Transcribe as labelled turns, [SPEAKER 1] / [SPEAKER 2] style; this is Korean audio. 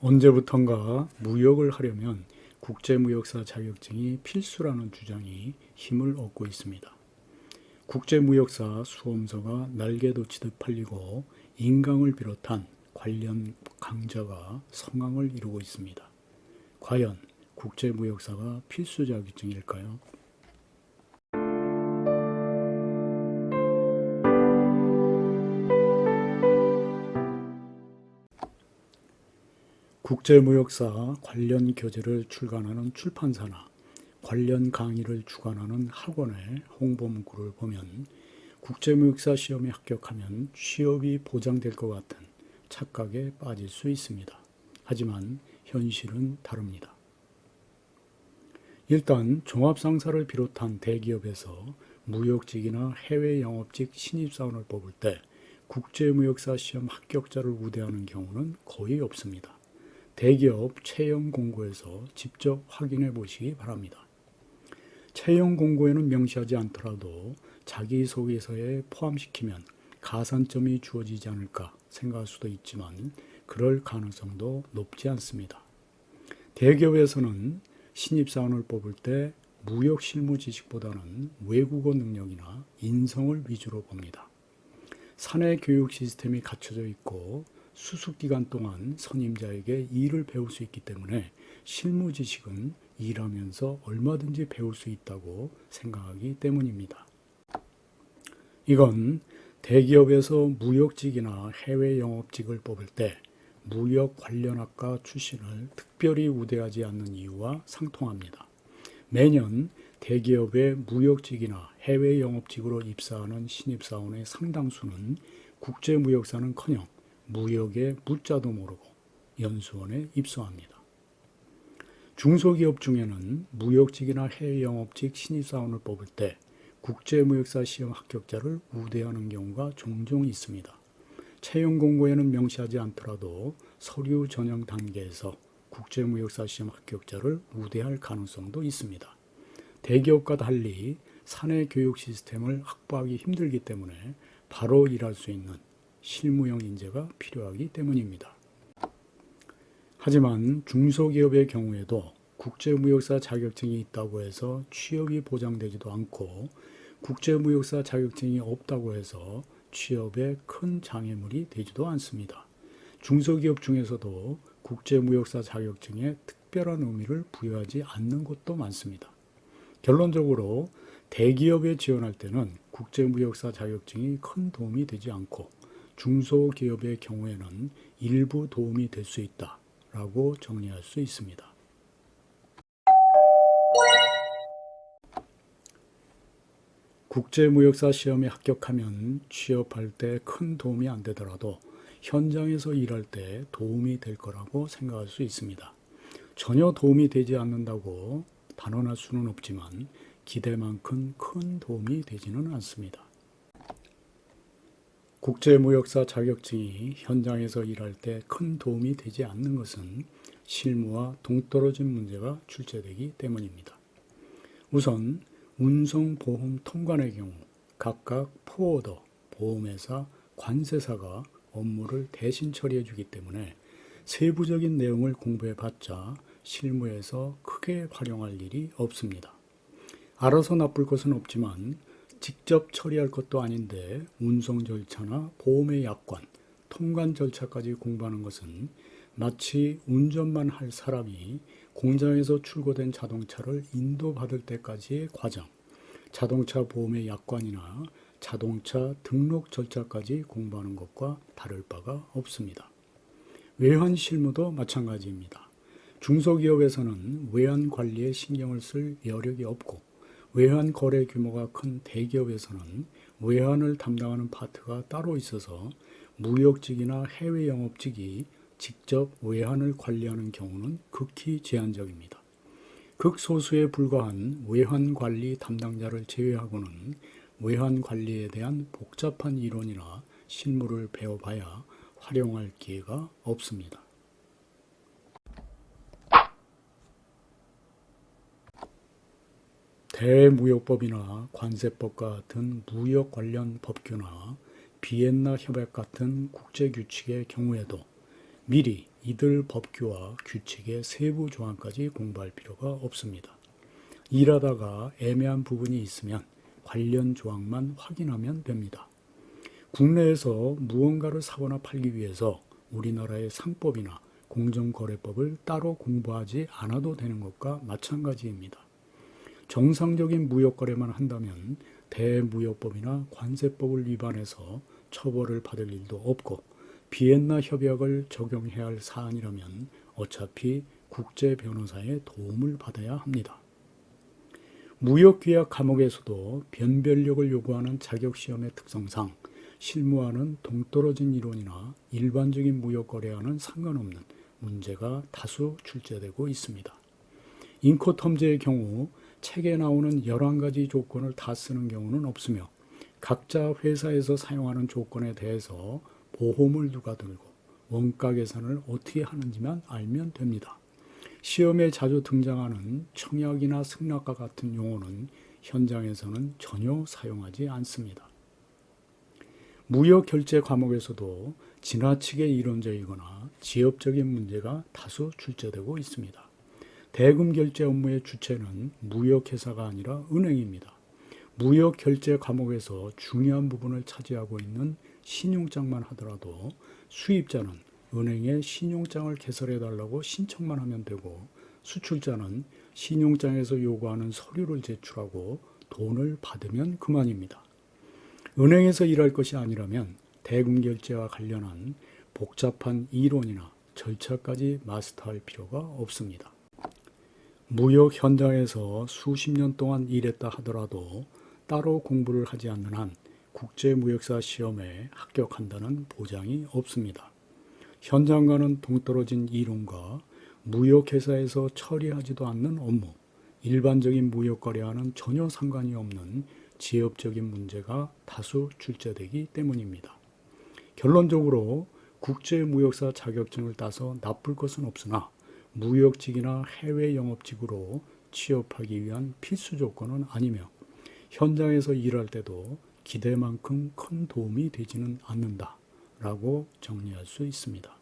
[SPEAKER 1] 언제부턴가 무역을 하려면 국제무역사 자격증이 필수라는 주장이 힘을 얻고 있습니다. 국제무역사 수험서가 날개돋치듯 팔리고 인강을 비롯한 관련 강좌가 성황을 이루고 있습니다. 과연 국제무역사가 필수 자격증일까요? 국제무역사 관련 교재를 출간하는 출판사나 관련 강의를 주관하는 학원의 홍보 문구를 보면 국제무역사 시험에 합격하면 취업이 보장될 것 같은 착각에 빠질 수 있습니다. 하지만 현실은 다릅니다. 일단 종합상사를 비롯한 대기업에서 무역직이나 해외 영업직 신입사원을 뽑을 때 국제무역사 시험 합격자를 우대하는 경우는 거의 없습니다. 대기업 채용 공고에서 직접 확인해 보시기 바랍니다. 채용 공고에는 명시하지 않더라도 자기소개서에 포함시키면 가산점이 주어지지 않을까 생각할 수도 있지만 그럴 가능성도 높지 않습니다. 대기업에서는 신입사원을 뽑을 때 무역 실무 지식보다는 외국어 능력이나 인성을 위주로 봅니다. 사내 교육 시스템이 갖춰져 있고 수습기간 동안 선임자에게 일을 배울 수 있기 때문에 실무 지식은 일하면서 얼마든지 배울 수 있다고 생각하기 때문입니다. 이건 대기업에서 무역직이나 해외 영업직을 뽑을 때 무역 관련 학과 출신을 특별히 우대하지 않는 이유와 상통합니다. 매년 대기업의 무역직이나 해외 영업직으로 입사하는 신입사원의 상당수는 국제무역사는커녕 무역의 무자도 모르고 연수원에 입소합니다. 중소기업 중에는 무역직이나 해외 영업직 신입사원을 뽑을 때 국제무역사 시험 합격자를 우대하는 경우가 종종 있습니다. 채용 공고에는 명시하지 않더라도 서류 전형 단계에서 국제무역사 시험 합격자를 우대할 가능성도 있습니다. 대기업과 달리 사내 교육 시스템을 확보하기 힘들기 때문에 바로 일할 수 있는 실무형 인재가 필요하기 때문입니다. 하지만 중소기업의 경우에도 국제무역사 자격증이 있다고 해서 취업이 보장되지도 않고 국제무역사 자격증이 없다고 해서 취업에 큰 장애물이 되지도 않습니다. 중소기업 중에서도 국제무역사 자격증에 특별한 의미를 부여하지 않는 곳도 많습니다. 결론적으로 대기업에 지원할 때는 국제무역사 자격증이 큰 도움이 되지 않고 중소기업의 경우에는 일부 도움이 될 수 있다라고 정리할 수 있습니다. 국제무역사 시험에 합격하면 취업할 때 큰 도움이 안 되더라도 현장에서 일할 때 도움이 될 거라고 생각할 수 있습니다. 전혀 도움이 되지 않는다고 단언할 수는 없지만 기대만큼 큰 도움이 되지는 않습니다. 국제무역사 자격증이 현장에서 일할 때 큰 도움이 되지 않는 것은 실무와 동떨어진 문제가 출제되기 때문입니다. 우선 운송보험 통관의 경우 각각 포워더, 보험회사, 관세사가 업무를 대신 처리해 주기 때문에 세부적인 내용을 공부해봤자 실무에서 크게 활용할 일이 없습니다. 알아서 나쁠 것은 없지만 직접 처리할 것도 아닌데 운송 절차나 보험의 약관, 통관 절차까지 공부하는 것은 마치 운전만 할 사람이 공장에서 출고된 자동차를 인도받을 때까지의 과정, 자동차 보험의 약관이나 자동차 등록 절차까지 공부하는 것과 다를 바가 없습니다. 외환 실무도 마찬가지입니다. 중소기업에서는 외환 관리에 신경을 쓸 여력이 없고 외환 거래 규모가 큰 대기업에서는 외환을 담당하는 파트가 따로 있어서 무역직이나 해외 영업직이 직접 외환을 관리하는 경우는 극히 제한적입니다. 극소수에 불과한 외환 관리 담당자를 제외하고는 외환 관리에 대한 복잡한 이론이나 실무를 배워봐야 활용할 기회가 없습니다. 대무역법이나 관세법과 같은 무역 관련 법규나 비엔나 협약 같은 국제규칙의 경우에도 미리 이들 법규와 규칙의 세부 조항까지 공부할 필요가 없습니다. 일하다가 애매한 부분이 있으면 관련 조항만 확인하면 됩니다. 국내에서 무언가를 사거나 팔기 위해서 우리나라의 상법이나 공정거래법을 따로 공부하지 않아도 되는 것과 마찬가지입니다. 정상적인 무역거래만 한다면 대무역법이나 관세법을 위반해서 처벌을 받을 일도 없고 비엔나 협약을 적용해야 할 사안이라면 어차피 국제 변호사의 도움을 받아야 합니다. 무역계약 과목에서도 변별력을 요구하는 자격시험의 특성상 실무와는 동떨어진 이론이나 일반적인 무역거래와는 상관없는 문제가 다수 출제되고 있습니다. 인코텀즈의 경우 책에 나오는 11가지 조건을 다 쓰는 경우는 없으며 각자 회사에서 사용하는 조건에 대해서 보험을 누가 들고 원가 계산을 어떻게 하는지만 알면 됩니다. 시험에 자주 등장하는 청약이나 승낙과 같은 용어는 현장에서는 전혀 사용하지 않습니다. 무역결제 과목에서도 지나치게 이론적이거나 지엽적인 문제가 다수 출제되고 있습니다. 대금결제 업무의 주체는 무역회사가 아니라 은행입니다. 무역결제 과목에서 중요한 부분을 차지하고 있는 신용장만 하더라도 수입자는 은행에 신용장을 개설해달라고 신청만 하면 되고 수출자는 신용장에서 요구하는 서류를 제출하고 돈을 받으면 그만입니다. 은행에서 일할 것이 아니라면 대금결제와 관련한 복잡한 이론이나 절차까지 마스터할 필요가 없습니다. 무역 현장에서 수십 년 동안 일했다 하더라도 따로 공부를 하지 않는 한 국제무역사 시험에 합격한다는 보장이 없습니다. 현장과는 동떨어진 이론과 무역회사에서 처리하지도 않는 업무, 일반적인 무역거래와는 전혀 상관이 없는 지엽적인 문제가 다수 출제되기 때문입니다. 결론적으로 국제무역사 자격증을 따서 나쁠 것은 없으나 무역직이나 해외 영업직으로 취업하기 위한 필수 조건은 아니며 현장에서 일할 때도 기대만큼 큰 도움이 되지는 않는다라고 정리할 수 있습니다.